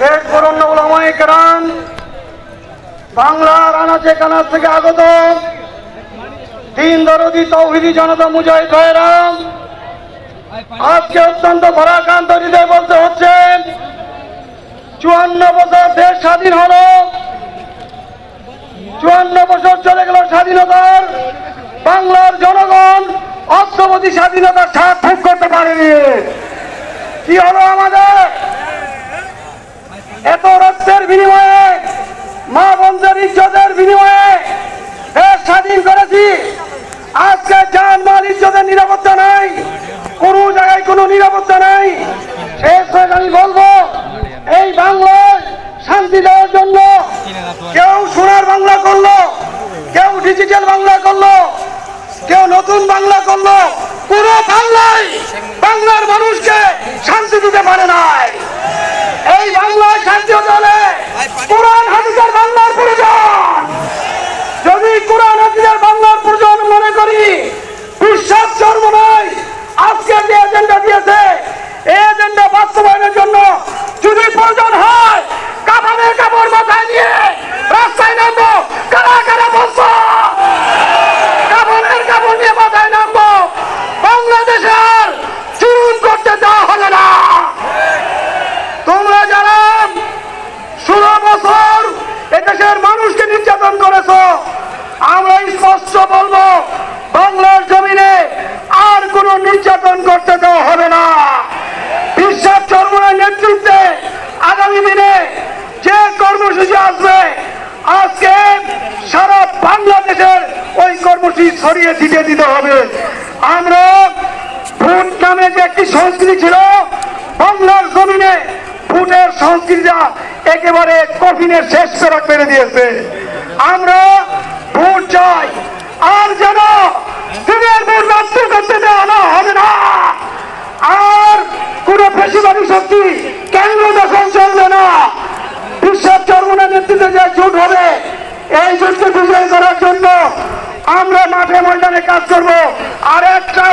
দেশ বরণ্য ওলামায়ে কেরাম, বাংলার আনাচে কানাচ থেকে আগত দিন দরদি তৌহিদি জনতা মুজাহিদ ভাইরা, আজকে অত্যন্ত ভারাক্রান্ত হৃদয় বলতে হচ্ছে 54 বছর দেশ স্বাধীন হলো, 54 বছর চলে গেল স্বাধীনতার, বাংলার জনগণ অদ্যাবধি স্বাধীনতার স্বাদ ভোগ করতে পারেনি। কি হলো আমাদের? এত রক্তের বিনিময়ে, মা বোনদের ইজ্জতের বিনিময়ে দেশ স্বাধীন করেছি। আজকে জান মাল ইজ্জতের নিরাপত্তা নাই, কোনো জায়গায় কোনো নিরাপত্তা নাই। শেষ আমি বলবো, এই বাংলায় শান্তি দেওয়ার জন্য কেউ সোনার বাংলা করলো, কেউ ডিজিটাল বাংলা করলো, কেউ নতুন বাংলা করলো, পুরো বাংলায় বাংলার মানুষকে শান্তি দিতে পারে নাই। এই বাংলায় শান্তি হলে কোরআন হাদিসের বাংলার প্রয়োজন। যদি কোরআন হাদিসের বাংলার প্রয়োজন মনে করি, বিশ্বাস জন্ম নয়। আজকে যে এজেন্ডা দিয়েছে, এই এজেন্ডা বাস্তবায়নের জন্য যদি প্রয়োজন হয় কাফনের কাপড় মাথায় নিয়ে রাস্তায় নামবো। কারা কারা বলছো কাফনের কাপড় নিয়ে মাথায় নামবো? বাংলাদেশে আর চুরুন করতে দেওয়া হবে না। তোমরা যারা 16 বছর এদেশের মানুষকে নির্যাতন করেছো, আমরা স্পষ্ট বলবো, বাংলার জমিনে আর কোন নির্যাতন করতে দেওয়া হবে না। বিশ্বাস চরমনের নেতৃত্বে আগামী দিনে যে কর্মসূচি আসবে, আজকে সারা বাংলাদেশের ওই কর্মসূচি ছড়িয়ে ছিটিয়ে দিতে হবে। আমরা ভোট নামে যে একটি সংস্কৃতি ছিল, বাংলার জমিনে ভোটের সংস্কৃতিটা একেবারে কঠিনের শেষ ফেরাক মেরে দিয়েছে। আমরা ভোট চাই, আর যেন দিনের ভোট রাত্রি করতে দেওয়া হবে না। আর কোন পেশিবাদী শক্তি কেন্দ্র দখল চলবে না। বিশ্বাস চরমনের নেতৃত্বে যে জোট হবে, এই জোটকে বিজয় করার জন্য আমরা মাঠে ময়দানে কাজ করবো। আর একটা